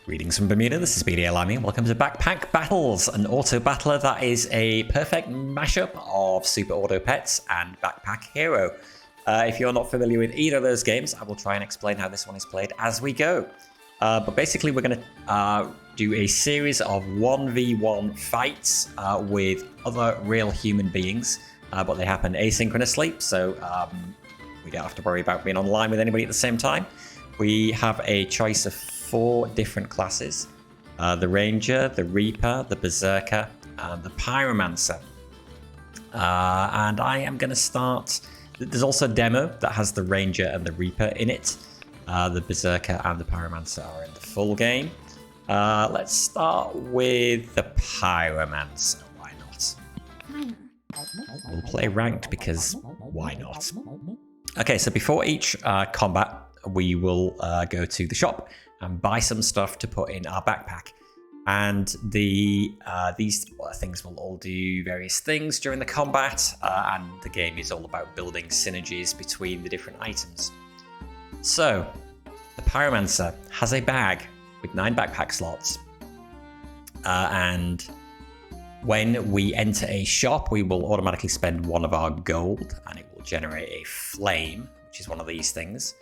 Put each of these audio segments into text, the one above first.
Greetings from Bermuda, this is BDL Limey, and welcome to Backpack Battles, an auto battler that is a perfect mashup of Super Auto Pets and Backpack Hero. If you're not familiar with either of those games, I will try and explain how this one is played as we go. But basically we're going to do a series of 1v1 fights with other real human beings, but they happen asynchronously, so we don't have to worry about being online with anybody at the same time. We have a choice of 4 different classes: the Ranger, the Reaper, the Berserker, and the Pyromancer. And I am going to start. There's also a demo that has the Ranger and the Reaper in it. The Berserker and the Pyromancer are in the full game. Let's start with the Pyromancer. Why not? We'll play ranked because why not? Okay, so before each combat, we will go to the shop and buy some stuff to put in our backpack. And these things will all do various things during the combat, and the game is all about building synergies between the different items. So, the Pyromancer has a bag with 9 backpack slots, and when we enter a shop, we will automatically spend 1 of our gold, and it will generate a flame, which is one of these things.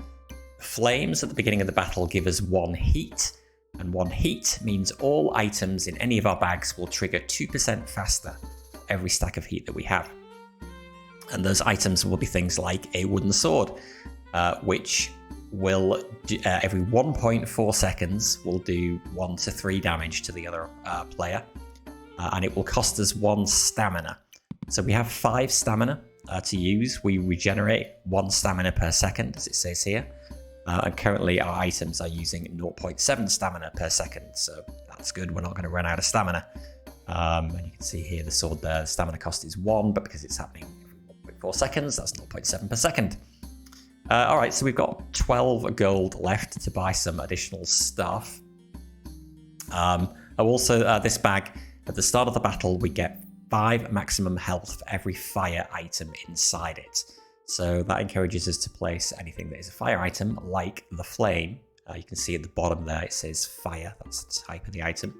Flames at the beginning of the battle give us 1 heat, and 1 heat means all items in any of our bags will trigger 2% faster every stack of heat that we have. And those items will be things like a wooden sword, which will every 1.4 seconds will do 1 to 3 damage to the other player, and it will cost us 1 stamina. So we have 5 stamina to use. We regenerate 1 stamina per second, as it says here. And currently our items are using 0.7 stamina per second, so that's good. We're not going to run out of stamina. And you can see here the sword there, the stamina cost is 1, but because it's happening every 1.4 seconds, that's 0.7 per second. Alright, so we've got 12 gold left to buy some additional stuff. Also, this bag, at the start of the battle, we get 5 maximum health for every fire item inside it. So that encourages us to place anything that is a fire item, like the flame. You can see at the bottom there it says fire, that's the type of the item,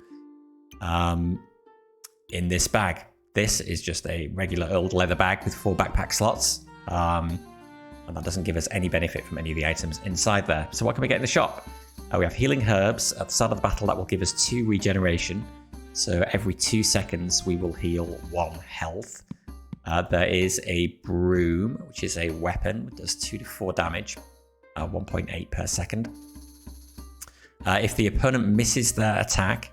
in this bag. This is just a regular old leather bag with 4 backpack slots, and that doesn't give us any benefit from any of the items inside there. So what can we get in the shop? We have healing herbs. At the start of the battle, that will give us 2 regeneration. So every 2 seconds we will heal 1 health. There is a broom, which is a weapon, it does 2 to 4 damage, 1.8 per second. If the opponent misses their attack,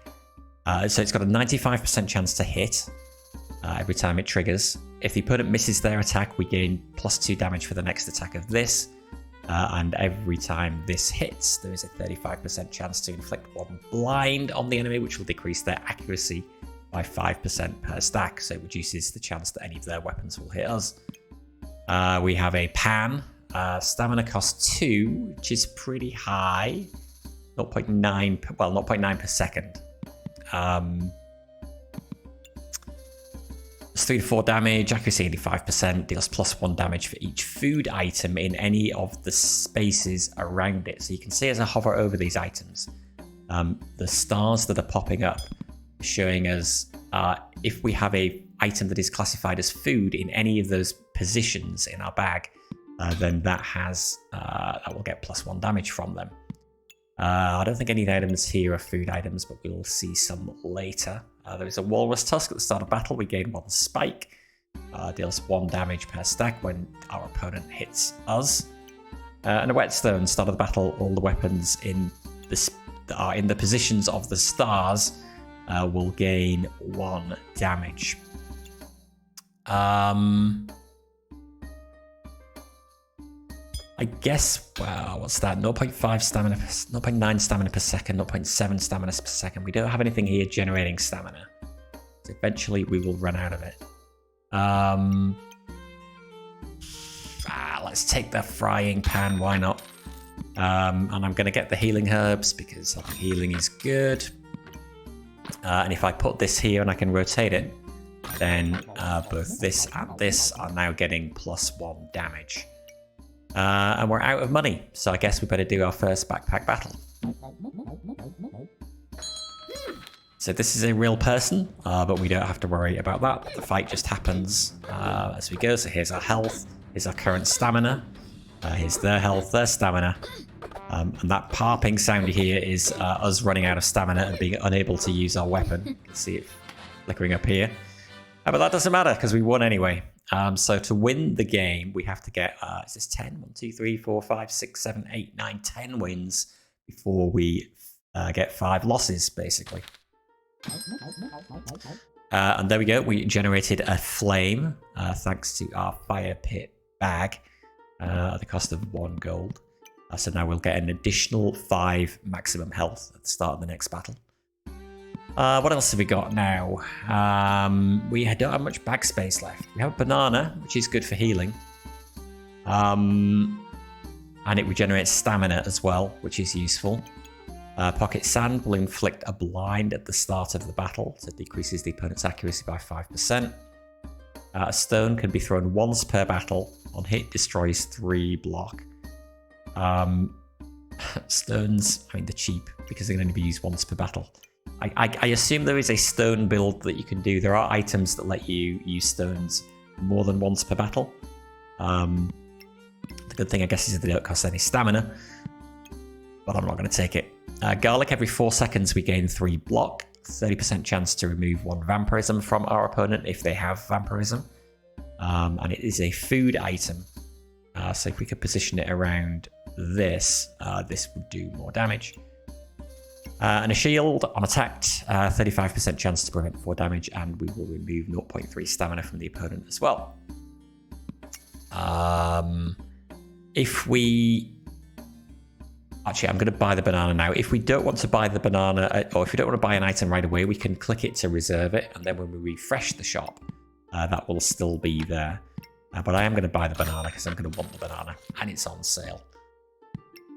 so it's got a 95% chance to hit every time it triggers. If the opponent misses their attack, we gain +2 damage for the next attack of this. And every time this hits, there is a 35% chance to inflict 1 blind on the enemy, which will decrease their accuracy by 5% per stack, so it reduces the chance that any of their weapons will hit us. We have a pan, stamina cost 2, which is pretty high, 0.9 per second. It's 3 to 4 damage, accuracy 85%, deals +1 damage for each food item in any of the spaces around it. So you can see as I hover over these items, the stars that are popping up showing us if we have a item that is classified as food in any of those positions in our bag, then that will get +1 damage from them. I don't think any items here are food items, but we'll see some later. There is a walrus tusk at the start of battle. We gain 1 spike, deals 1 damage per stack when our opponent hits us. And a whetstone, start of the battle. All the weapons that are in the positions of the stars will gain 1 damage. I guess, wow, what's that? 0.5 stamina, 0.9 stamina per second, 0.7 stamina per second. We don't have anything here generating stamina. So eventually we will run out of it. Let's take the frying pan, why not? And I'm going to get the healing herbs because I think healing is good. And if I put this here and I can rotate it, then both this and this are now getting +1 damage. And we're out of money, so I guess we better do our first backpack battle. So this is a real person, but we don't have to worry about that. The fight just happens as we go. So here's our health, here's our current stamina, here's their health, their stamina. And that parping sound you hear is us running out of stamina and being unable to use our weapon. You can see it flickering up here. But that doesn't matter because we won anyway. So to win the game, we have to get, is this 10? 1, 2, 3, 4, 5, 6, 7, 8, 9, 10 wins before we get 5 losses, basically. And there we go. We generated a flame thanks to our fire pit bag at the cost of 1 gold. So now we'll get an additional 5 maximum health at the start of the next battle. What else have we got now? We don't have much bag space left. We have a banana, which is good for healing. And it regenerates stamina as well, which is useful. Pocket sand will inflict a blind at the start of the battle, so it decreases the opponent's accuracy by 5%. A stone can be thrown once per battle. On hit, destroys 3 block. Stones, I mean, they're cheap because they can only be used once per battle. I assume there is a stone build that you can do. There are items that let you use stones more than once per battle. The good thing, I guess, is that they don't cost any stamina, but I'm not going to take it. Garlic, every 4 seconds we gain 3 block. 30% chance to remove 1 vampirism from our opponent if they have vampirism. And it is a food item. So if we could position it around this, this would do more damage. And a shield, on attacked, 35% chance to prevent 4 damage, and we will remove 0.3 stamina from the opponent as well. If we... Actually, I'm going to buy the banana now. If we don't want to buy the banana, or if we don't want to buy an item right away, we can click it to reserve it, and then when we refresh the shop, that will still be there. But I am going to buy the banana because I'm going to want the banana, and it's on sale.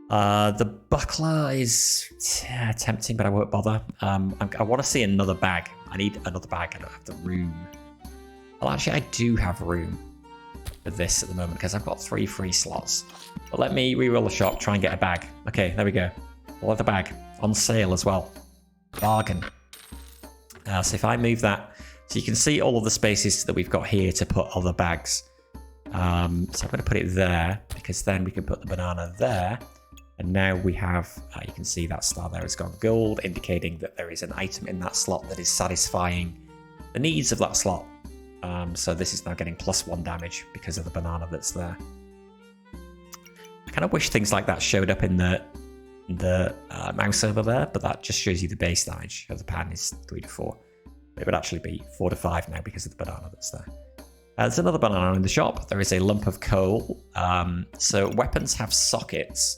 The buckler is tempting, but I won't bother. I want to see another bag. I need another bag. I don't have the room. Well, actually, I do have room for this at the moment because I've got 3 free slots. But let me reroll the shop, try and get a bag. Okay, there we go. Leather bag on sale as well. Bargain. So if I move that, so you can see all of the spaces that we've got here to put other bags. So I'm going to put it there because then we can put the banana there. And now we have, you can see that star there has gone gold, indicating that there is an item in that slot that is satisfying the needs of that slot. So this is now getting +1 damage because of the banana that's there. I kind of wish things like that showed up in the mouse over there, but that just shows you the base damage of the pan is 3 to 4. It would actually be 4 to 5 now because of the banana that's there. There's another banana in the shop. There is a lump of coal. So weapons have sockets.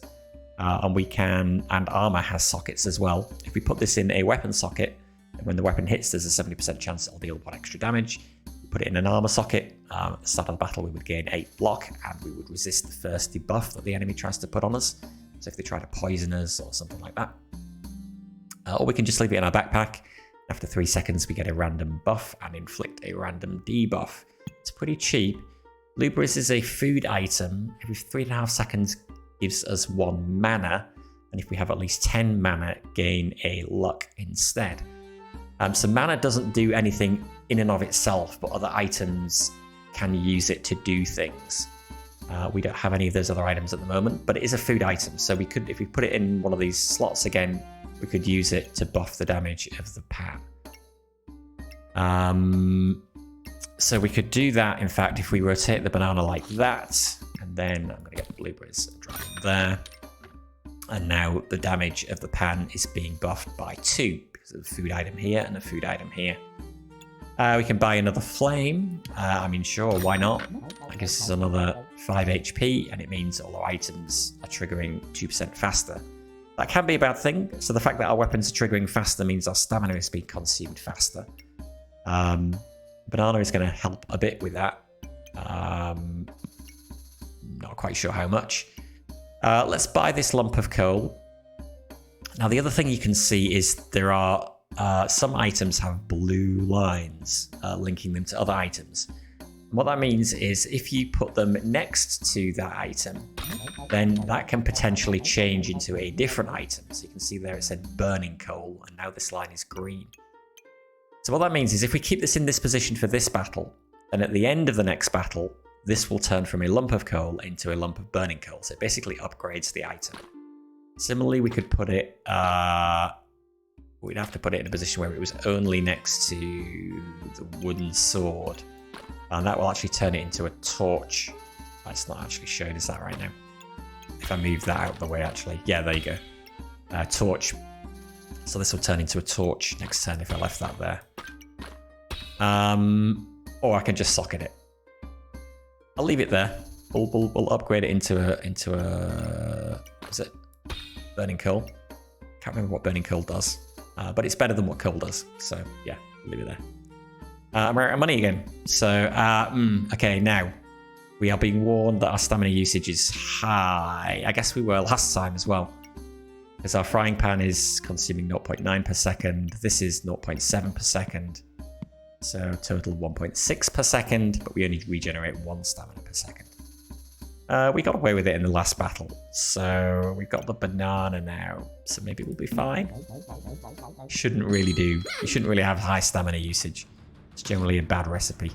And armor has sockets as well. If we put this in a weapon socket, when the weapon hits, there's a 70% chance it'll deal 1 extra damage. We put it in an armor socket. At the start of the battle, we would gain 8 block, and we would resist the first debuff that the enemy tries to put on us. So if they try to poison us or something like that. Or we can just leave it in our backpack. After 3 seconds, we get a random buff and inflict a random debuff. It's pretty cheap. Lubris is a food item. Every 3.5 seconds gives us 1 mana, and if we have at least 10 mana, gain a luck instead. So mana doesn't do anything in and of itself, but other items can use it to do things. We don't have any of those other items at the moment, but it is a food item, so we could, if we put it in one of these slots again, we could use it to buff the damage of the pan. So we could do that, in fact, if we rotate the banana like that, and then I'm going to get the blueberries and drop them there. And now the damage of the pan is being buffed by 2 because of the food item here and the food item here. We can buy another flame. I mean, sure, why not? I guess it's another 5 HP, and it means all our items are triggering 2% faster. That can be a bad thing. So the fact that our weapons are triggering faster means our stamina is being consumed faster. Banana is going to help a bit with that. Not quite sure how much. Let's buy this lump of coal. Now, the other thing you can see is there are some items have blue lines linking them to other items. And what that means is if you put them next to that item, then that can potentially change into a different item. So you can see there it said burning coal, and now this line is green. So what that means is if we keep this in this position for this battle, then at the end of the next battle, this will turn from a lump of coal into a lump of burning coal. So it basically upgrades the item. Similarly, we could put it, we'd have to put it in a position where it was only next to the wooden sword. And that will actually turn it into a torch. That's not actually shown, is that right now? If I move that out of the way, actually. Yeah, there you go. Torch. So this will turn into a torch next turn if I left that there. Or I can just socket it. I'll leave it there. We'll upgrade it into a is it burning coal? Can't remember what burning coal does, but it's better than what coal does. So yeah, we'll leave it there. I'm out of money again. So okay, now we are being warned that our stamina usage is high. I guess we were last time as well, because our frying pan is consuming 0.9 per second. This is 0.7 per second. So total 1.6 per second, but we only regenerate 1 stamina per second. We got away with it in the last battle, so we've got the banana now, so maybe we'll be fine. You shouldn't really have high stamina usage. It's generally a bad recipe.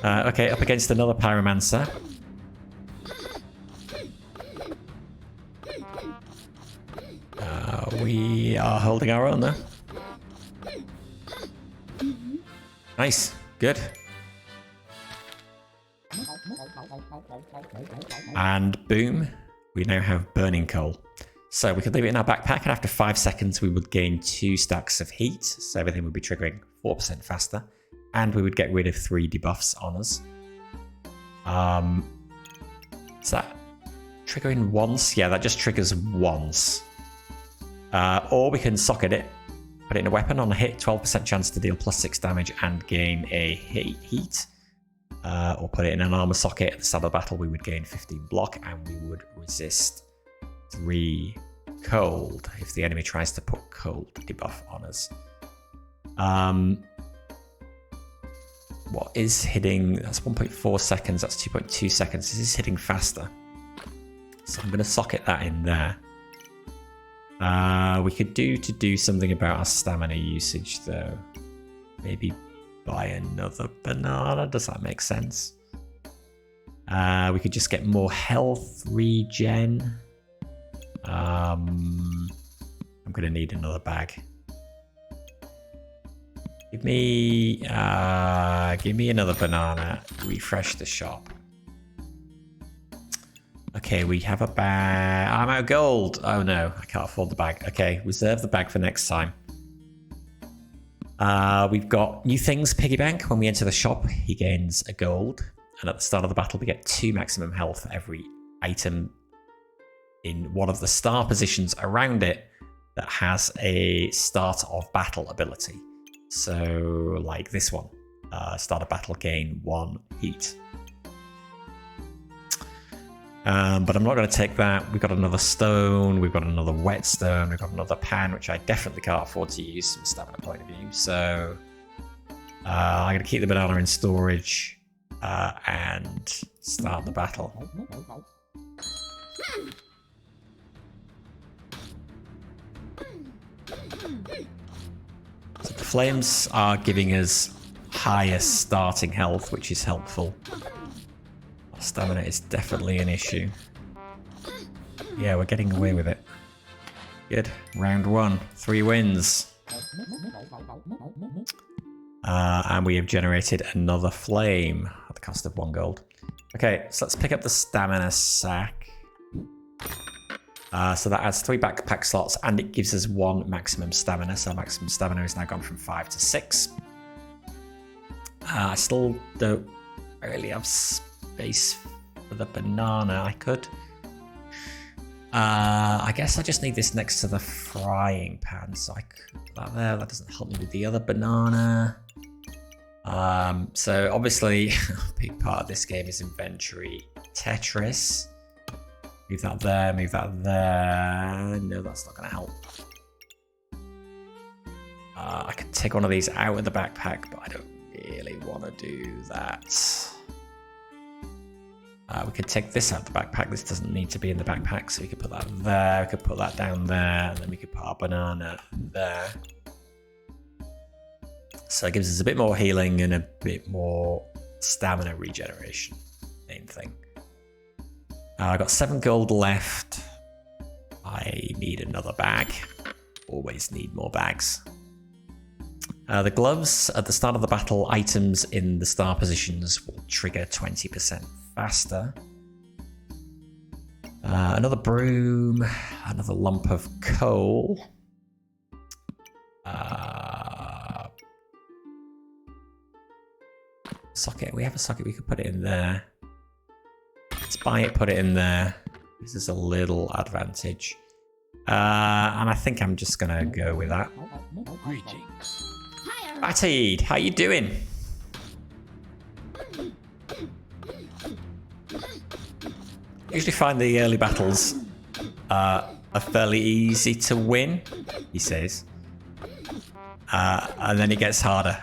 Okay, up against another Pyromancer. We are holding our own though. Nice, good. And boom, we now have burning coal. So we could leave it in our backpack, and after 5 seconds we would gain 2 stacks of heat, so everything would be triggering 4% faster, and we would get rid of 3 debuffs on us. Is that triggering once? Yeah, that just triggers once. Or we can socket it, put it in a weapon on a hit, 12% chance to deal +6 damage and gain a heat. Or put it in an armor socket. At the start of the battle, we would gain 15 block and we would resist 3 cold if the enemy tries to put cold debuff on us. What is hitting? That's 1.4 seconds. That's 2.2 seconds. This is hitting faster. So I'm going to socket that in there. We could do something about our stamina usage though. Maybe buy another banana. Does that make sense? We could just get more health regen. I'm gonna need another bag. Give me another banana. Refresh the shop. Okay, we have a bag. I'm out of gold. Oh no, I can't afford the bag. Okay, reserve the bag for next time. We've got new things, piggy bank. When we enter the shop, he gains a gold. And at the start of the battle, we get 2 maximum health for every item in one of the star positions around it that has a start of battle ability. So like this one, start of battle, gain 1 heat. But I'm not going to take that. We've got another stone, we've got another whetstone, we've got another pan, which I definitely can't afford to use from a stamina point of view. So I'm going to keep the banana in storage and start the battle. So the flames are giving us higher starting health, which is helpful. Stamina is definitely an issue. Yeah, we're getting away with it. Good. Round 1. 3 wins. And we have generated another flame at the cost of 1 gold. Okay, so let's pick up the stamina sack. So that adds 3 backpack slots and it gives us 1 maximum stamina. So maximum stamina has now gone from 5 to 6. I still don't really have space for the banana. I could. I guess I just need this next to the frying pan, so I could put that there. That doesn't help me with the other banana. So obviously, a big part of this game is inventory Tetris. Move that there, move that there. No, that's not going to help. I could take one of these out of the backpack, but I don't really want to do that. We could take this out of the backpack. This doesn't need to be in the backpack, so we could put that there. We could put that down there, and then we could put our banana there. So it gives us a bit more healing and a bit more stamina regeneration. Main thing. I got 7 gold left. I need another bag. Always need more bags. The gloves at the start of the battle, items in the star positions will trigger 20% faster. Another broom, another lump of coal. Socket, we have a socket, we could put it in there. Let's buy it, put it in there. This is a little advantage. And I think I'm just gonna go with that. Greetings. Batid, how you doing? Usually find the early battles are fairly easy to win, he says. And then it gets harder.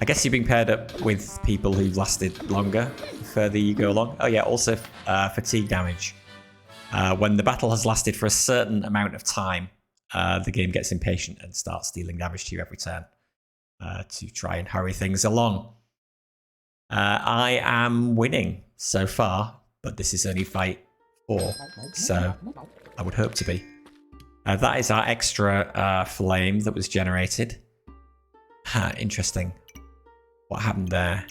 I guess you're being paired up with people who've lasted longer the further you go along. Oh yeah, also fatigue damage. When the battle has lasted for a certain amount of time, the game gets impatient and starts dealing damage to you every turn to try and hurry things along. I am winning so far, but this is only fight 4, so I would hope to be. That is our extra flame that was generated. Interesting. What happened there?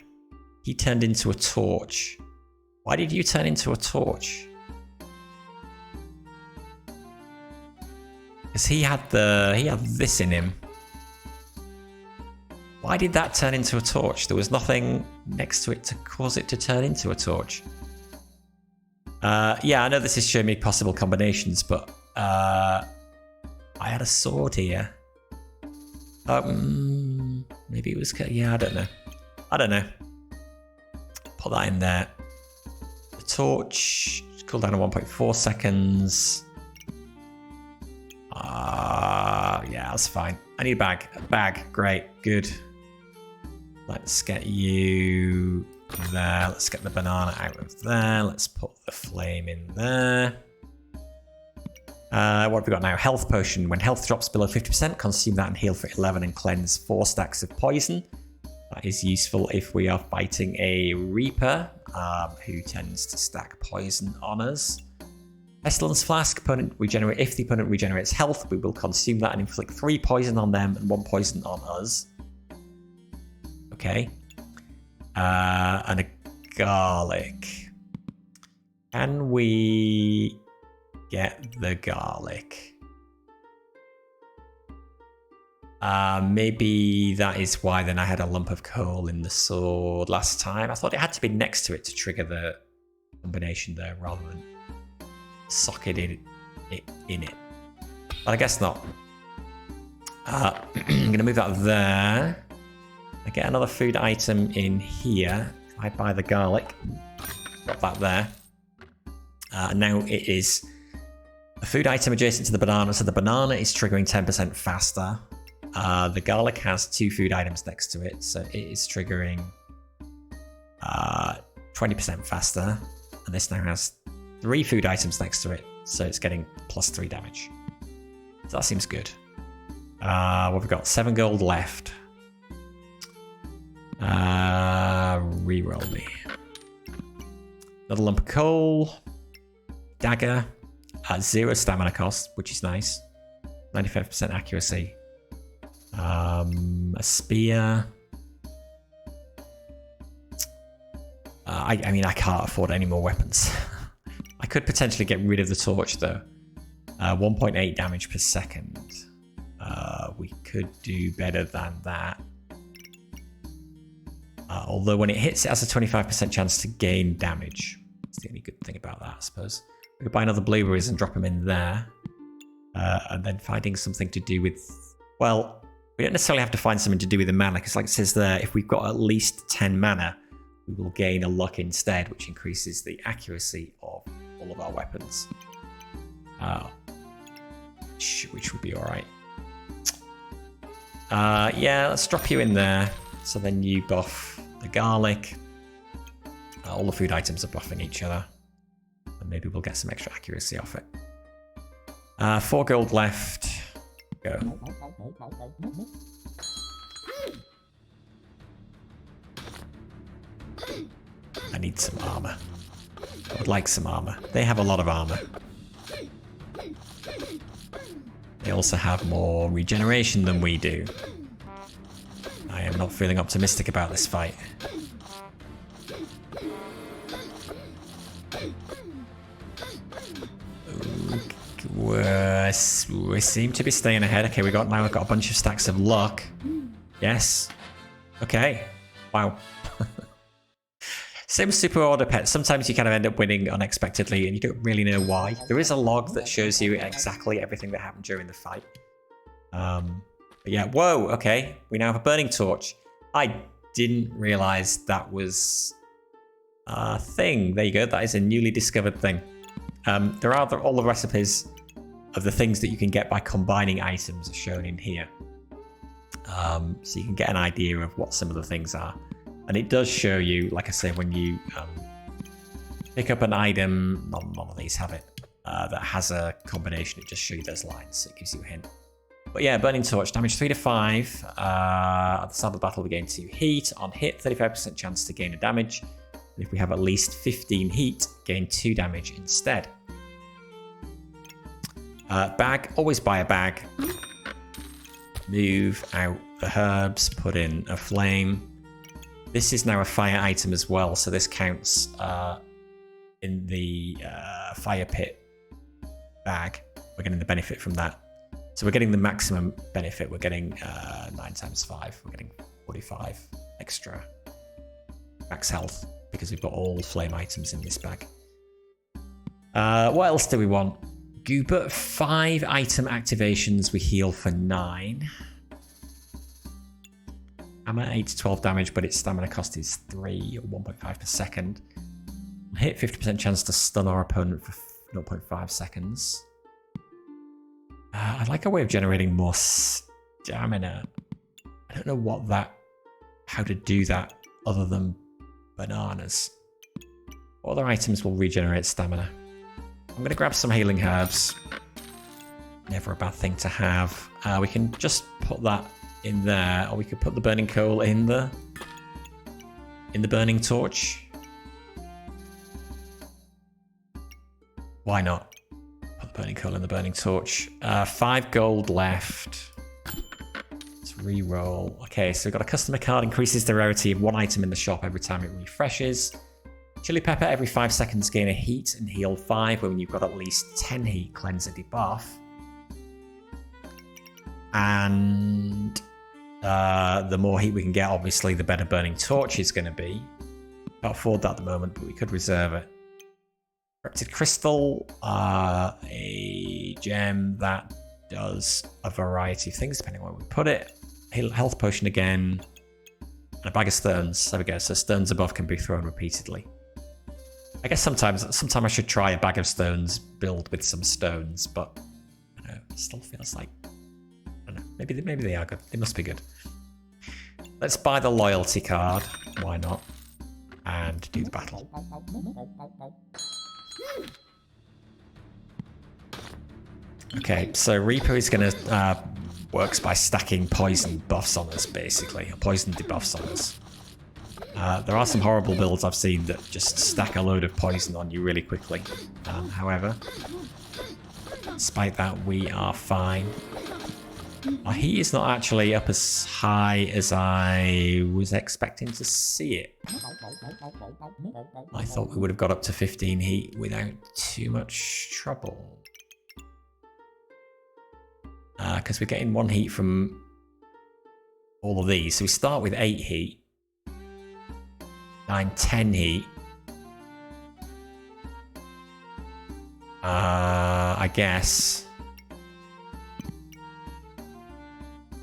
He turned into a torch. Why did you turn into a torch? Because he had this in him. Why did that turn into a torch? There was nothing next to it to cause it to turn into a torch. Yeah, I know this is showing me possible combinations, but I had a sword here. Maybe it was... Yeah, I don't know. I don't know. Put that in there. The torch, cooldown of 1.4 seconds. Yeah, that's fine. I need a bag. A bag. Great. Good. Let's get you there. Let's get the banana out of there. Let's put the flame in there. What have we got now? Health potion. When health drops below 50%, consume that and heal for 11 and cleanse 4 stacks of poison. That is useful if we are fighting a Reaper, who tends to stack poison on us. Pestilence Flask. If the opponent regenerates health, we will consume that and inflict 3 poison on them and 1 poison on us. Okay. And a garlic. Can we get the garlic? Maybe that is why then I had a lump of coal in the sword last time. I thought it had to be next to it to trigger the combination there rather than socketed it in it. But I guess not. I'm going to move that there. I get another food item in here. I buy the garlic. Got that there. Now it is a food item adjacent to the banana. So the banana is triggering 10% faster. The garlic has 2 food items next to it. So it is triggering 20% faster. And this now has 3 food items next to it. So it's getting plus 3 damage. So that seems good. What have we got? 7 gold left. Reroll me. Another lump of coal. Dagger. 0 stamina cost, which is nice. 95% accuracy. A spear. I mean, I can't afford any more weapons. I could potentially get rid of the torch, though. 1.8 damage per second. We could do better than that. Although when it hits, it has a 25% chance to gain damage. That's the only good thing about that, I suppose. We could buy another blueberries and drop them in there. And then finding something to do with... Well, we don't necessarily have to find something to do with the mana, because like it says there, if we've got at least 10 mana, we will gain a luck instead, which increases the accuracy of all of our weapons. Which would be alright. Yeah, let's drop you in there. So then you buff the garlic. All the food items are buffing each other. And maybe we'll get some extra accuracy off it. 4 gold left. Go. need some armor. I would like some armor. They have a lot of armor. They also have more regeneration than we do. I am not feeling optimistic about this fight. We seem to be staying ahead. Okay, we've got a bunch of stacks of luck. Yes. Okay. Wow. Same with super order pets. Sometimes you kind of end up winning unexpectedly and you don't really know why. There is a log that shows you exactly everything that happened during the fight. But yeah, whoa, okay. We now have a burning torch. I didn't realize that was a thing. There you go. That is a newly discovered thing. There are all the recipes of the things that you can get by combining items are shown in here. So you can get an idea of what some of the things are. And it does show you, like I say, when you pick up an item, none of these have it, that has a combination, it just shows you those lines, so it gives you a hint. But yeah, Burning Torch, damage 3 to 5. At the start of the battle, we gain 2 heat. On hit, 35% chance to gain a damage. And if we have at least 15 heat, gain 2 damage instead. Bag, always buy a bag. Move out the herbs, put in a flame. This is now a fire item as well, so this counts in the fire pit bag. We're getting the benefit from that. So we're getting the maximum benefit. We're getting 9 times 5. We're getting 45 extra max health because we've got all flame items in this bag. What else do we want? Goober, 5 item activations. We heal for 9. Hammer, 8 to 12 damage, but its stamina cost is 3 or 1.5 per second. Hit, 50% chance to stun our opponent for 0.5 seconds. I'd like a way of generating more stamina. I don't know how to do that other than bananas. What other items will regenerate stamina? I'm going to grab some healing herbs. Never a bad thing to have. We can just put that in there, or we could put the burning coal in the burning torch. Why not? Put the burning coal in the burning torch. 5 gold left. Let's re-roll. Okay, so we've got a customer card, increases the rarity of 1 item in the shop every time it refreshes. Chili pepper, every 5 seconds gain a heat and heal 5 when you've got at least 10 heat, cleanse a debuff. And the more heat we can get, obviously, the better burning torch is going to be. Can't afford that at the moment, but we could reserve it. Corrupted crystal, a gem that does a variety of things depending on where we put it. Health potion again, and a bag of stones. There we go. So stones above can be thrown repeatedly. I guess sometime I should try a bag of stones build with some stones, but I don't know, it still feels like, I don't know, maybe they are good. They must be good. Let's buy the loyalty card. Why not? And do the battle. Okay, so Reaper is going to works by stacking poison buffs on us, basically, or poison debuffs on us. There are some horrible builds I've seen that just stack a load of poison on you really quickly. However, despite that, we are fine. Our heat is not actually up as high as I was expecting to see it. I thought we would have got up to 15 heat without too much trouble. Because we're getting 1 heat from all of these. So we start with 8 heat. 9, 10 heat. I guess.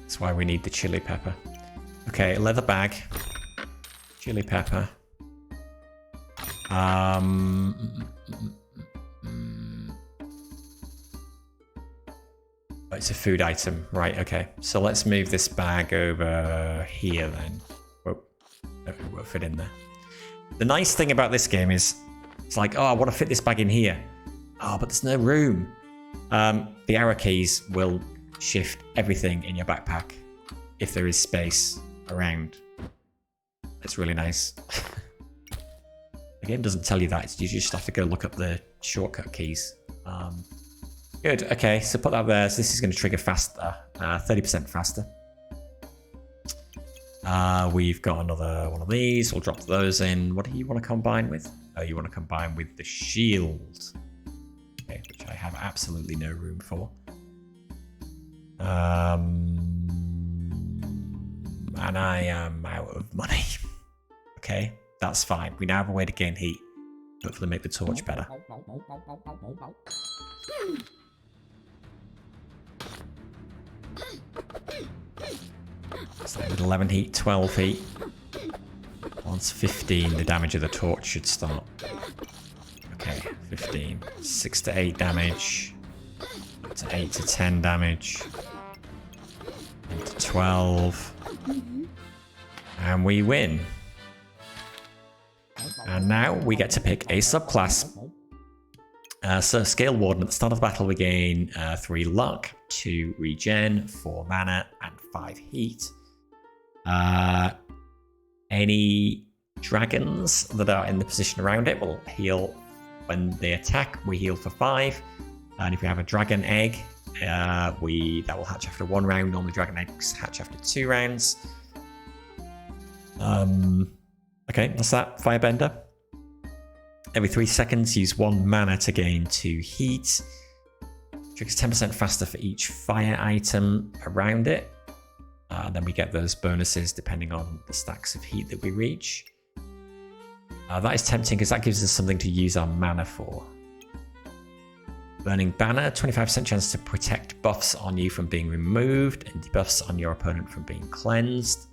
That's why we need the chili pepper. Okay, leather bag. Chili pepper. It's a food item. Right, okay. So let's move this bag over here then. Whoa. It won't fit in there. The nice thing about this game is, it's like, oh, I want to fit this bag in here. Oh, but there's no room. The arrow keys will shift everything in your backpack if there is space around. It's really nice. game doesn't tell you that. You just have to go look up the shortcut keys. Good. Okay, so put that there. So this is going to trigger faster, 30% faster. We've got another one of these. We'll drop those in. What do you want to combine with? Oh, you want to combine with the shield. Okay, which I have absolutely no room for. And I am out of money. Okay, that's fine. We now have a way to gain heat. Hopefully make the torch better. So with 11 heat, 12 heat. Once 15, the damage of the torch should start. Okay, 15. 6 to 8 damage. Up to 8 to 10 damage. Into 12. And we win. And now we get to pick a subclass. So Scale Warden, at the start of the battle we gain 3 luck, 2 regen, 4 mana, and 5 heat. Any dragons that are in the position around it will heal when they attack. We heal for 5. And if we have a dragon egg, that will hatch after 1 round. Normally dragon eggs hatch after 2 rounds. Okay, that's that. Firebender. Every 3 seconds, use 1 mana to gain 2 heat. Triggers 10% faster for each fire item around it. Then we get those bonuses depending on the stacks of heat that we reach. That is tempting because that gives us something to use our mana for. Burning Banner, 25% chance to protect buffs on you from being removed and debuffs on your opponent from being cleansed.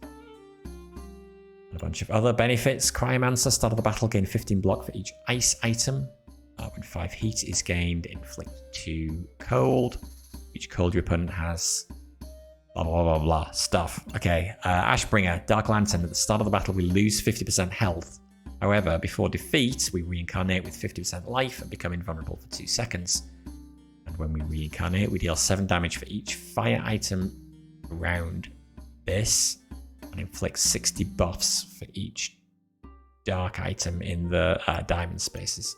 And a bunch of other benefits. Pyromancer, start of the battle, gain 15 block for each ice item. When 5 heat is gained, inflict 2 cold. Each cold your opponent has. Blah, blah, blah, blah. Stuff. Okay. Ashbringer, Dark Lantern. At the start of the battle, we lose 50% health. However, before defeat, we reincarnate with 50% life and become invulnerable for 2 seconds. And when we reincarnate, we deal 7 damage for each fire item around this and inflict 60 buffs for each dark item in the diamond spaces.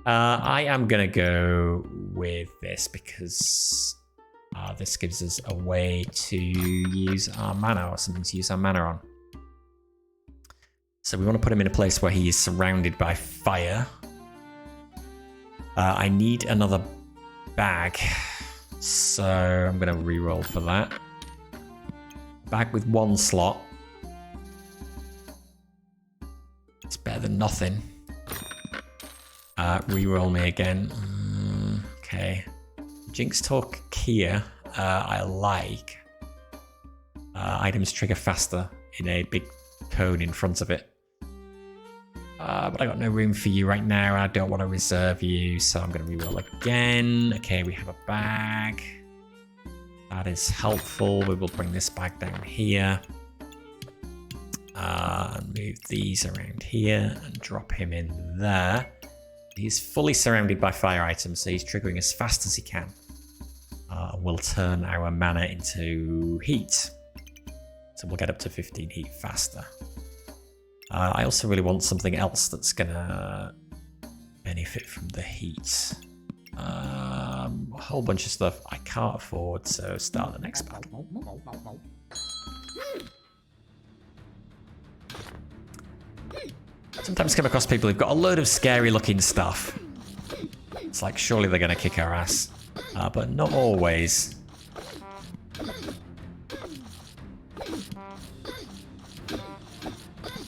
I am going to go with this because this gives us a way to use our mana or something to use our mana on. So we want to put him in a place where he is surrounded by fire. I need another bag, so I'm going to reroll for that. Bag with 1 slot. It's better than nothing. Reroll me again. Okay. Jinx Talk Kia, I like. Items trigger faster in a big cone in front of it. But I got no room for you right now. I don't want to reserve you, so I'm going to reroll again. Okay, we have a bag. That is helpful. We will bring this bag down here. And move these around here and drop him in there. He's fully surrounded by fire items, so he's triggering as fast as he can. We'll turn our mana into heat. So we'll get up to 15 heat faster. I also really want something else that's gonna benefit from the heat. A whole bunch of stuff I can't afford, so start the next battle. Sometimes come across people who've got a load of scary looking stuff. It's like, surely they're gonna kick our ass. But not always.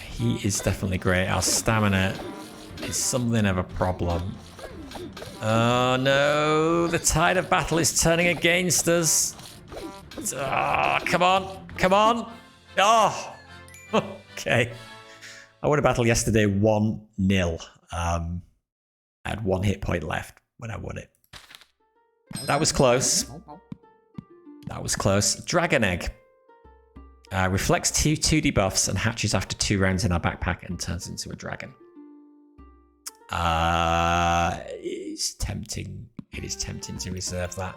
Heat is definitely great. Our stamina is something of a problem. Oh no, the tide of battle is turning against us. Oh, come on, come on. Oh, okay. I won a battle yesterday 1-0. I had 1 hit point left when I won it. That was close. That was close. Dragon Egg. Reflects 2 debuffs and hatches after 2 rounds in our backpack and turns into a dragon. It's tempting. It is tempting to reserve that.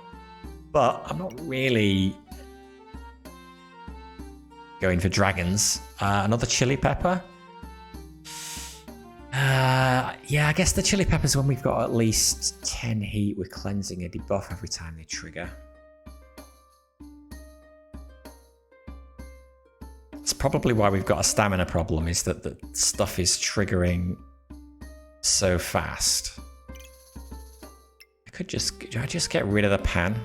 But I'm not really going for dragons. Another chili pepper. Yeah, I guess the chili peppers when we've got at least 10 heat with cleansing a debuff every time they trigger. It's probably why we've got a stamina problem, is that the stuff is triggering so fast. Do I just get rid of the pan?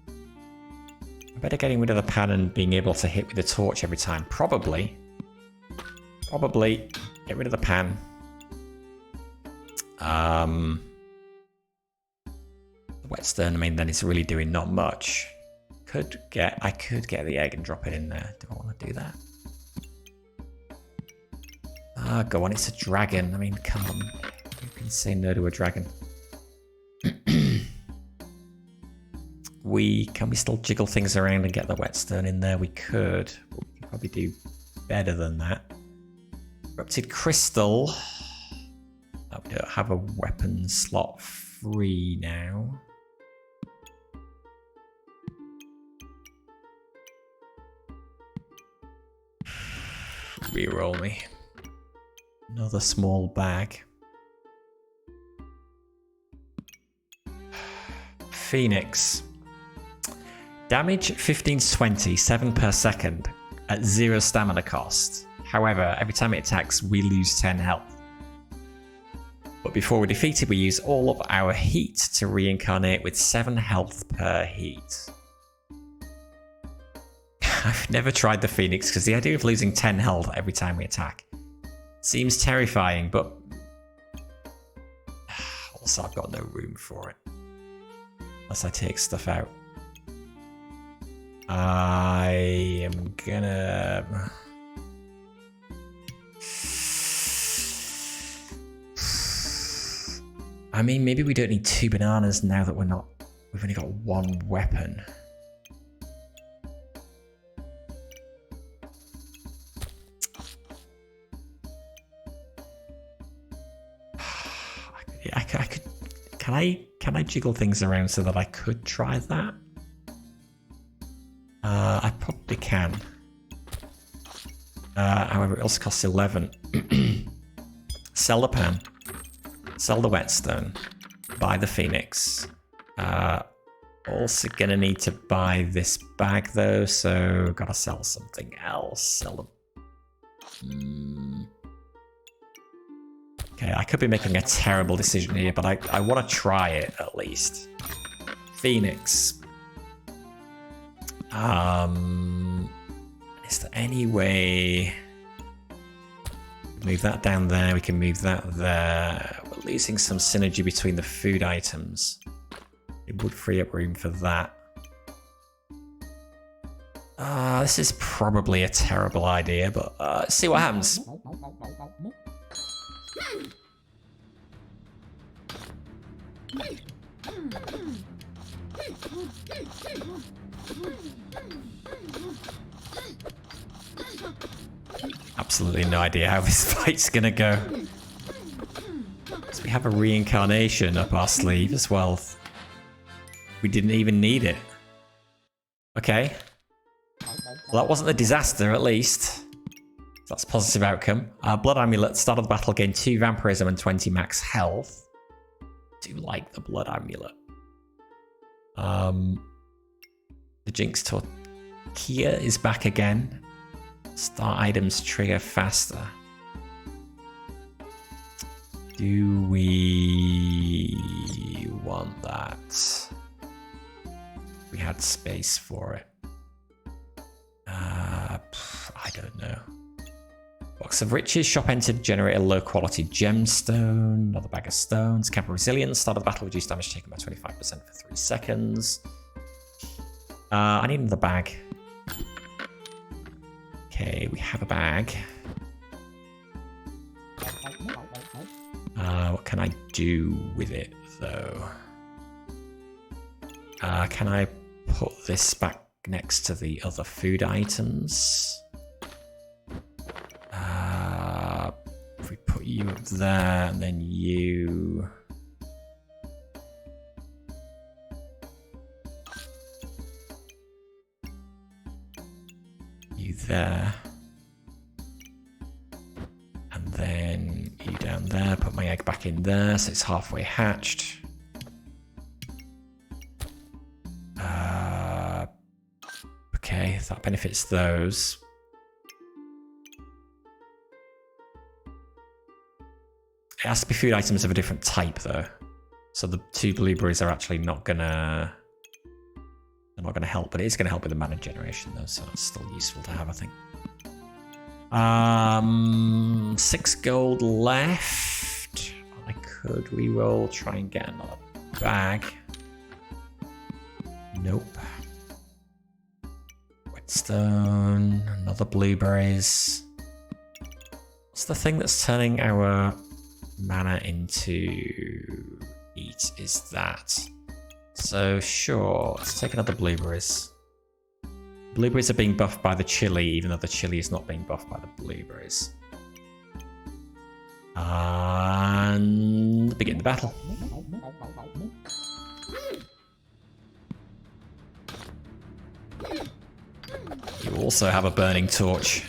I better getting rid of the pan and being able to hit with the torch every time. Probably. Get rid of the pan. The whetstone, I mean, then it's really doing not much. I could get the egg and drop it in there. Do I want to do that? Ah, go on, it's a dragon. I mean, come on. You can say no to a dragon. Can we still jiggle things around and get the whetstone in there? We could. But we could probably do better than that. Corrupted crystal. Oh, we don't have a weapon slot free now. Reroll me. Another small bag. Phoenix. Damage 15 to 20, 7 per second at 0 stamina cost. However, every time it attacks, we lose 10 health. But before we defeat it, we use all of our heat to reincarnate with 7 health per heat. I've never tried the Phoenix because the idea of losing 10 health every time we attack seems terrifying, but also I've got no room for it. Unless I take stuff out. I am gonna... I mean, maybe we don't need 2 bananas now that we've only got 1 weapon. I could. Can I jiggle things around so that I could try that? I probably can. However, it also costs 11. Sell the pan. Sell the whetstone. Buy the Phoenix. Also gonna need to buy this bag though, so gotta sell something else. Sell the... Okay, I could be making a terrible decision here, but I want to try it at least. Phoenix. Is there any way... Move that down there, we can move that there. We're losing some synergy between the food items. It would free up room for that. This is probably a terrible idea, but let's see what happens. Absolutely no idea how this fight's gonna go. So we have a reincarnation up our sleeve as well. We didn't even need it. Okay. Well, that wasn't a disaster, at least. That's a positive outcome. Blood Amulet, start of the battle, gain 2 vampirism and 20 max health. Do like the Blood Amulet. The Jinx Tortilla is back again. Start items trigger faster. Do we want that? We had space for it. I don't know. Box of Riches, shop entered, generate a low quality gemstone, another bag of stones, camp of resilience, start of the battle, reduce damage taken by 25% for 3 seconds. I need another bag. Okay, we have a bag. What can I do with it though? Can I put this back next to the other food items? If we put you up there and then you... You there. And then you down there, put my egg back in there, so it's halfway hatched. Okay, that benefits those. It has to be food items of a different type, though. So the 2 blueberries are actually not gonna... They're not gonna help, but it is gonna help with the mana generation, though, so that's still useful to have, I think. 6 gold left. I could reroll, try and get another bag. Nope. Whetstone, another blueberries. What's the thing that's turning our mana into heat? Is that? So sure, let's take another blueberries. Blueberries are being buffed by the chili, even though the chili is not being buffed by the blueberries. And begin the battle. You also have a burning torch.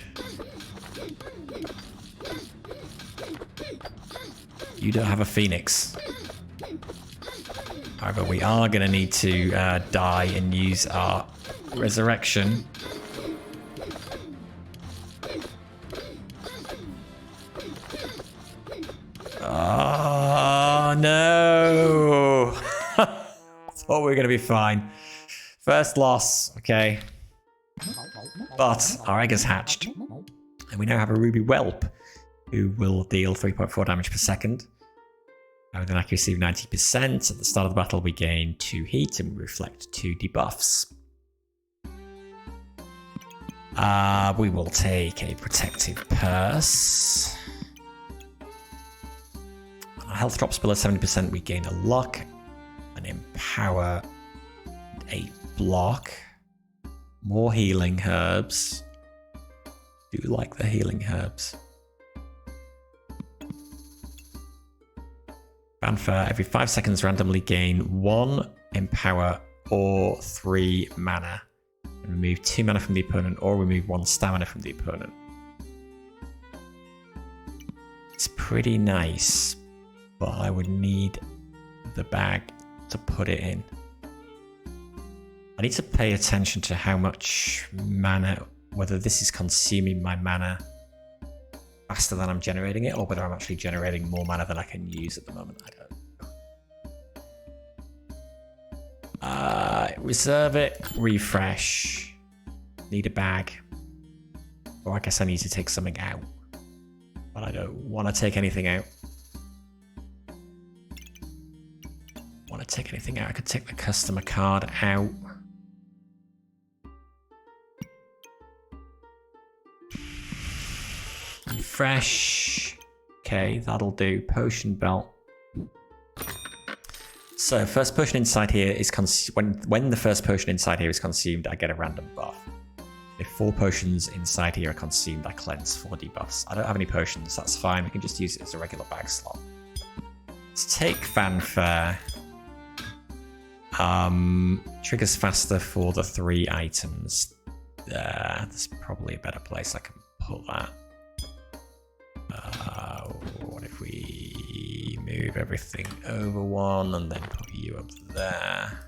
You don't have a phoenix. However, we are going to need to die and use our resurrection. Oh no! Thought we were going to be fine. First loss, okay. But our egg has hatched. And we now have a ruby whelp who will deal 3.4 damage per second. With an accuracy of 90%. At the start of the battle, we gain 2 heat and we reflect 2 debuffs. We will take a protective purse. Our health drops below 70%. We gain a luck, an empower, 8 block, more healing herbs. Do like the healing herbs. Fanfare, every 5 seconds randomly gain 1 empower or 3 mana. And remove 2 mana from the opponent or remove 1 stamina from the opponent. It's pretty nice, but I would need the bag to put it in. I need to pay attention to how much mana, whether this is consuming my mana faster than I'm generating it, or whether I'm actually generating more mana than I can use at the moment. I don't know. Reserve it, refresh. Need a bag. Or I guess I need to take something out. But I don't want to take anything out. Want to take anything out? I could take the customer card out. Refresh. Okay, that'll do. Potion belt. So first potion inside here is when the first potion inside here is consumed, I get a random buff. If 4 potions inside here are consumed, I cleanse 4 debuffs. I don't have any potions, that's fine. We can just use it as a regular bag slot. Let's take Fanfare. Triggers faster for the 3 items. There, there's probably a better place I can put that. What if we move everything over 1 and then put you up there?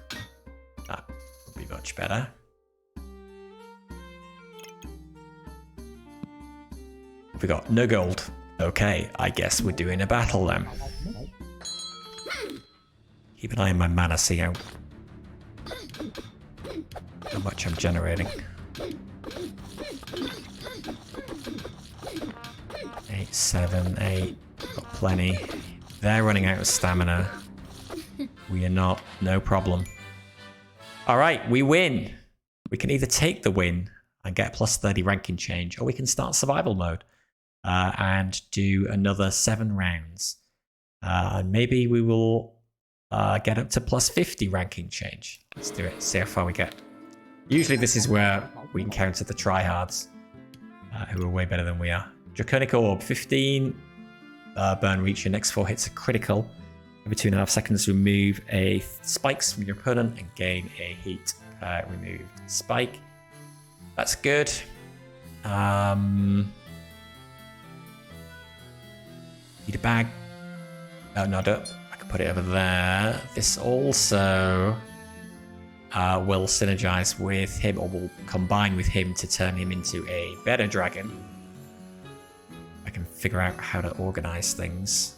That would be much better. We got no gold. Okay, I guess we're doing a battle then. Keep an eye on my mana, see how much I'm generating. 8, 7, 8. Got plenty. They're running out of stamina. We are not. No problem. Alright, we win. We can either take the win and get a plus 30 ranking change, or we can start survival mode and do another 7 rounds. And maybe we will get up to plus 50 ranking change. Let's do it. See how far we get. Usually this is where we encounter the tryhards, who are way better than we are. Draconic Orb, 15 burn reach. Your next 4 hits are critical. Every 2.5 seconds, remove a spikes from your opponent and gain a heat removed spike. That's good. Need a bag. Oh, no, I don't. I can put it over there. This also will synergize with him, or will combine with him to turn him into a better dragon. I can figure out how to organize things.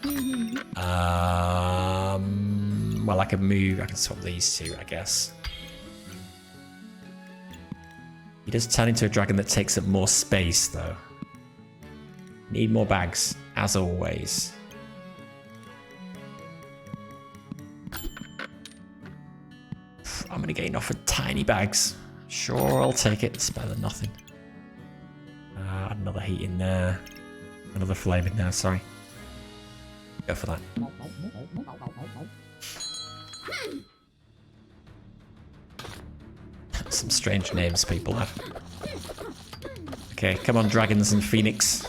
Well, I can swap these two, I guess. He does turn into a dragon that takes up more space, though. Need more bags, as always. I'm gonna get enough for tiny bags. Sure, I'll take it. It's better than nothing. Add another heat in there. Another flame in there, sorry. Go for that. Some strange names people have. Okay, come on, dragons and phoenix.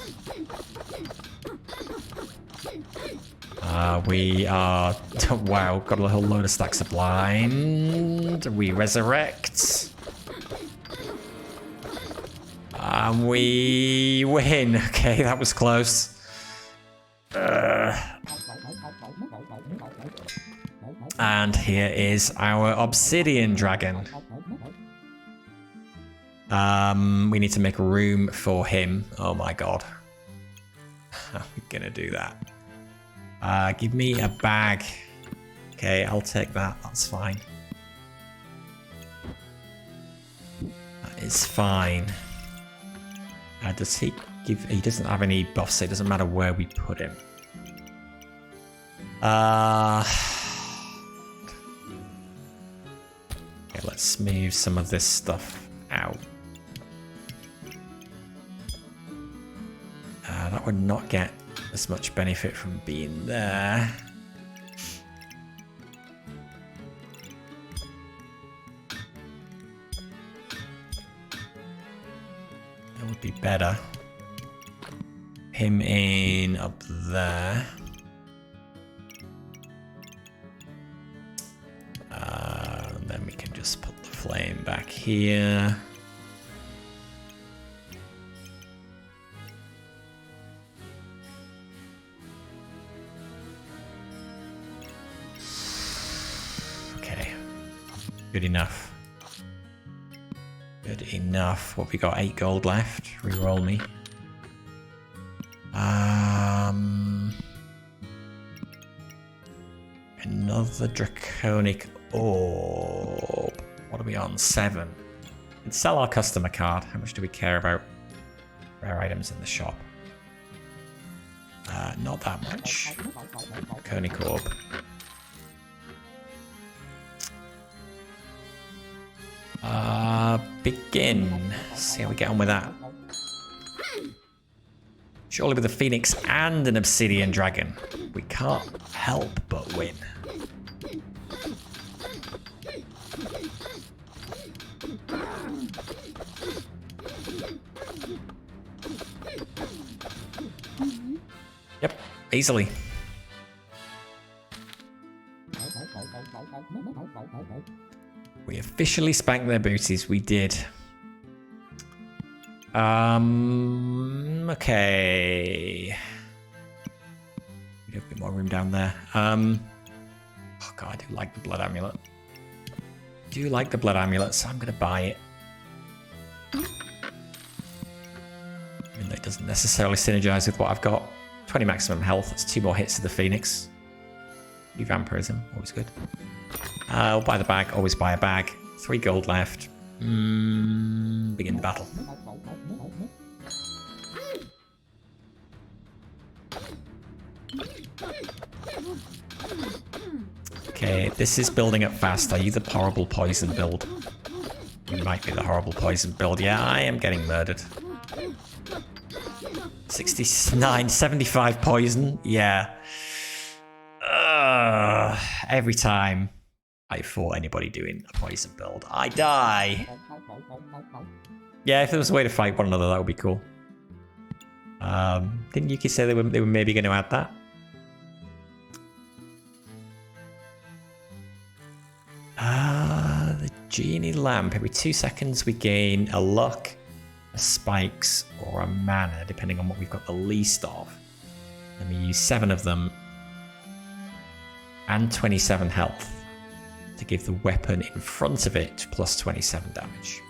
We are... wow, got a whole load of stacks of blind. We resurrect. And we win. Okay, that was close. And here is our obsidian dragon. We need to make room for him. Oh my god. How are we gonna do that? Give me a bag. Okay, I'll take that. That's fine. That is fine. Does he give... he doesn't have any buffs, so it doesn't matter where we put him. Okay, let's move some of this stuff out. That would not get as much benefit from being there. That would be better. Him in up there. And then we can just put the flame back here. Good enough. Good enough. What, we got 8 gold left? Reroll me. Another draconic orb. What are we on? 7. Let's sell our customer card. How much do we care about rare items in the shop? Not that much. Draconic orb. Begin. See how we get on with that. Surely with a phoenix and an obsidian dragon, we can't help but win. Yep, easily. We officially spanked their booties. We did. Okay. We have a bit more room down there. Oh god, I do like the blood amulet. So I'm gonna buy it. Even though it doesn't necessarily synergize with what I've got. 20 maximum health. That's 2 more hits to the phoenix. New vampirism, always good. I'll buy the bag. Always buy a bag. 3 gold left. Begin the battle. Okay, this is building up fast. Are you the horrible poison build? You might be the horrible poison build. Yeah, I am getting murdered. 69, 75 poison. Yeah. Every time I fought anybody doing a poison build, I die. Yeah, if there was a way to fight one another, that would be cool. Didn't Yuki say they were maybe going to add that? The genie lamp. Every 2 seconds we gain a luck, a spikes, or a mana, depending on what we've got the least of. Let me use 7 of them and 27 health to give the weapon in front of it plus 27 damage.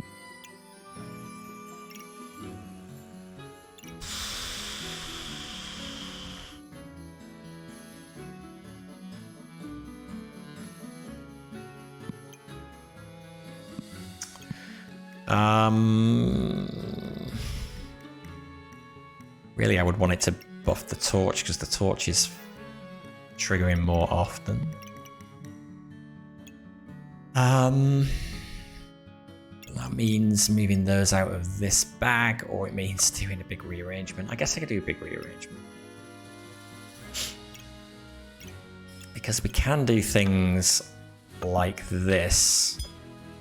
Really, I would want it to buff the torch because the torch is triggering more often. That means moving those out of this bag, or it means doing a big rearrangement. I guess I could do a big rearrangement. Because we can do things like this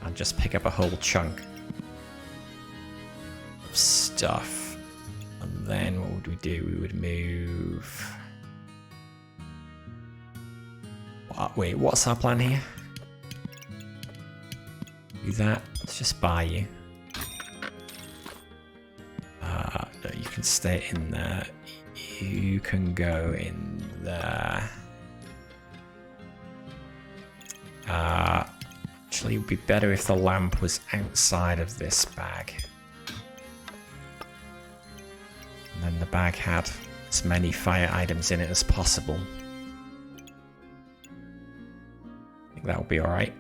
and just pick up a whole chunk of stuff. And then what would we do? We would move... Wait, what's our plan here? Do that. Let's just buy you. No, you can stay in there. You can go in there. Actually, it would be better if the lamp was outside of this bag. And then the bag had as many fire items in it as possible. I think that will be alright.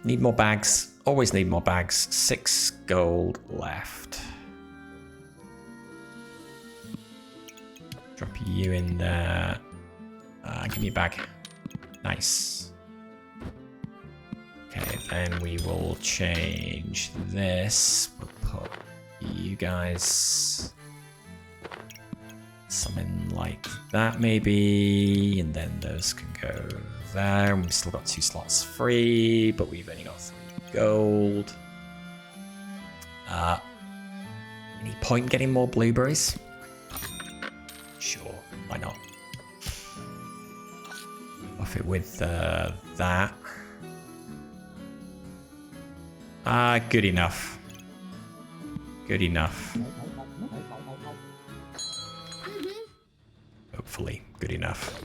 Need more bags. Always need more bags. 6 gold left. Drop you in there. Give me a bag. Nice. Okay, then we will change this. We'll put you guys... something like that maybe, and then those can go there. And we've still got 2 slots free, but we've only got 3 gold. Any point getting more blueberries? Sure, why not? Off it with that. Good enough. Good enough. Hopefully, good enough.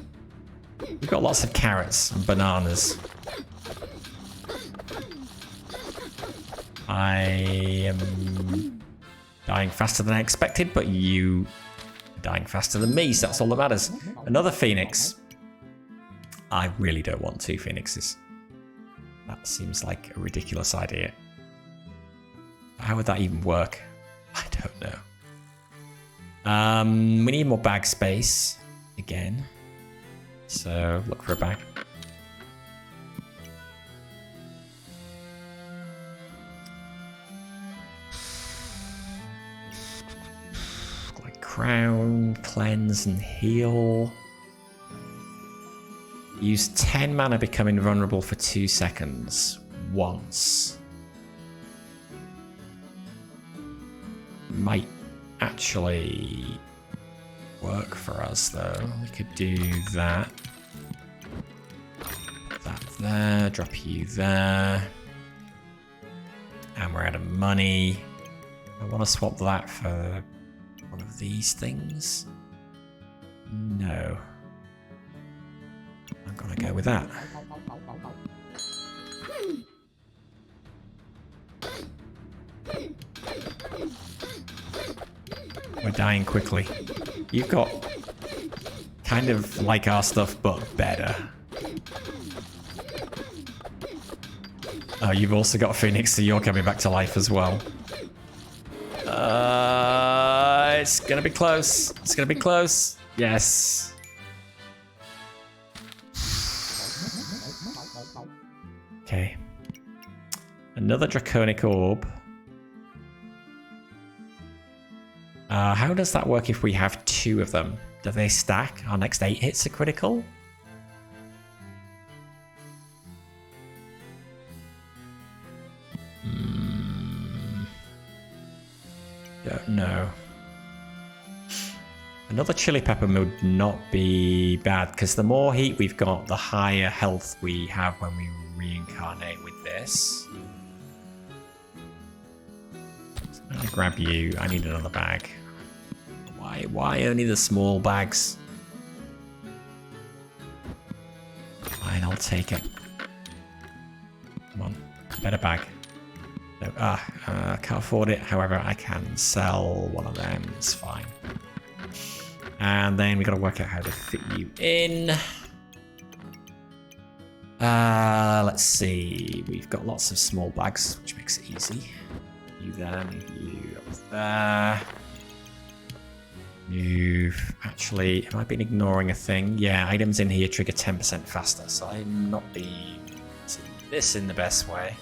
We've got lots of carrots and bananas. I am dying faster than I expected, but you are dying faster than me, so that's all that matters. Another phoenix. I really don't want 2 phoenixes. That seems like a ridiculous idea. How would that even work? I don't know. We need more bag space again. So look for a bag. Like crown, cleanse, and heal. Use 10 mana, become invulnerable for 2 seconds once. Might actually work for us though. We could do that. That there, drop you there. And we're out of money. I want to swap that for one of these things. No. I'm gonna go with that. We're dying quickly. You've got kind of like our stuff, but better. Oh, you've also got a phoenix, so you're coming back to life as well. It's gonna be close. It's gonna be close. Yes. Okay. Another draconic orb. How does that work if we have 2 of them? Do they stack? Our next 8 hits are critical? Don't know. Another chili pepper would not be bad, because the more heat we've got, the higher health we have when we reincarnate with this. So I'm gonna grab you. I need another bag. Why only the small bags? I'll take it. Come on, better bag. No, can't afford it. However, I can sell one of them. It's fine. And then we got to work out how to fit you in. Let's see. We've got lots of small bags, which makes it easy. You there, you up there. You've actually, have I been ignoring a thing? Yeah, items in here trigger 10% faster, so I'm not being this in the best way.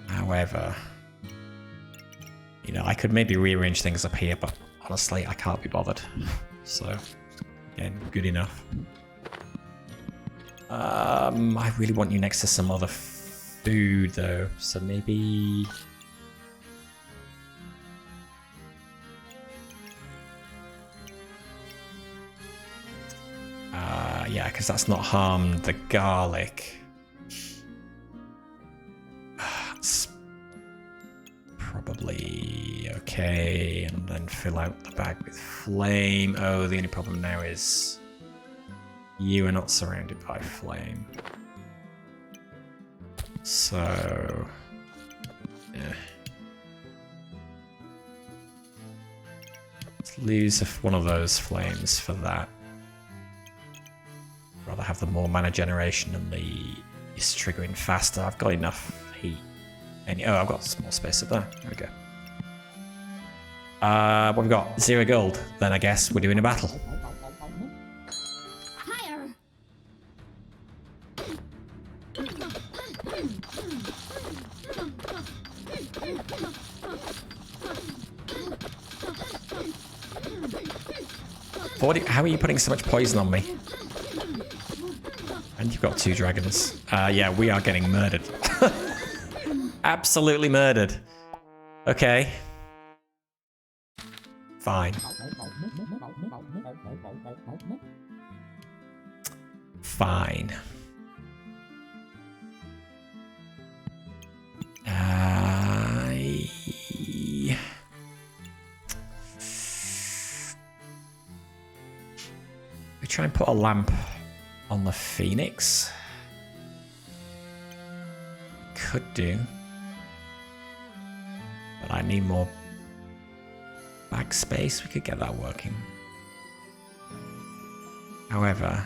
However, you know, I could maybe rearrange things up here, but honestly, I can't be bothered. So, again, good enough. I really want you next to some other food, though. So maybe... yeah, because that's not harmed the garlic. It's probably okay. And then fill out the bag with flame. Oh, the only problem now is you are not surrounded by flame. So, yeah. Let's lose one of those flames for that. Rather have the more mana generation and the is triggering faster. I've got enough heat. Oh, I've got some more space up there. There we go. What have we got? 0 gold. Then I guess we're doing a battle. Higher. 40. How are you putting so much poison on me? And you've got 2 dragons. Yeah, we are getting murdered. Absolutely murdered. Okay. Fine. Fine. We try and put a lamp on the Phoenix. Could do. But I need more bag space. We could get that working. However,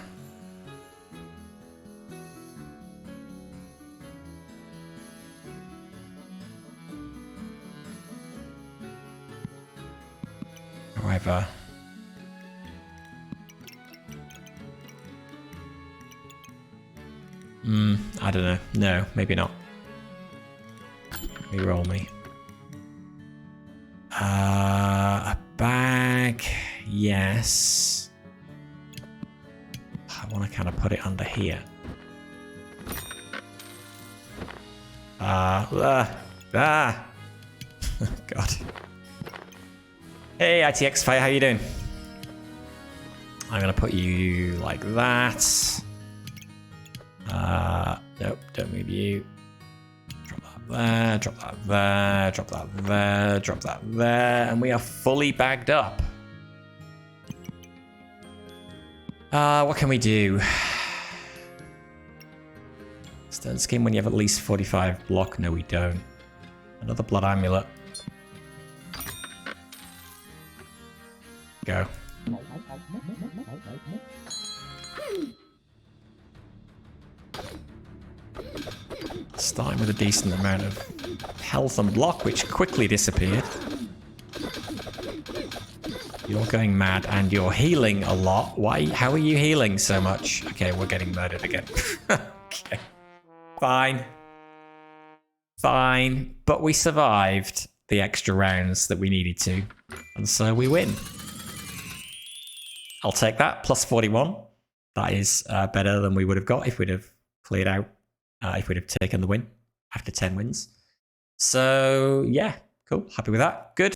I don't know. No, maybe not. Reroll me. A bag, yes. I want to kind of put it under here. God. Hey, ITX Fire, how you doing? I'm gonna put you like that. Nope, don't move you. Drop that there, drop that there, drop that there, drop that there, and we are fully bagged up. What can we do? Stone skin when you have at least 45 block. No, we don't. Another blood amulet. Go. Starting with a decent amount of health and block, which quickly disappeared. You're going mad and you're healing a lot. Why? How are you healing so much? Okay, we're getting murdered again. Okay. Fine. Fine. But we survived the extra rounds that we needed to. And so we win. I'll take that. Plus 41. That is better than we would have got if we'd have cleared out. If we'd have taken the win after 10 wins. So, yeah. Cool. Happy with that. Good.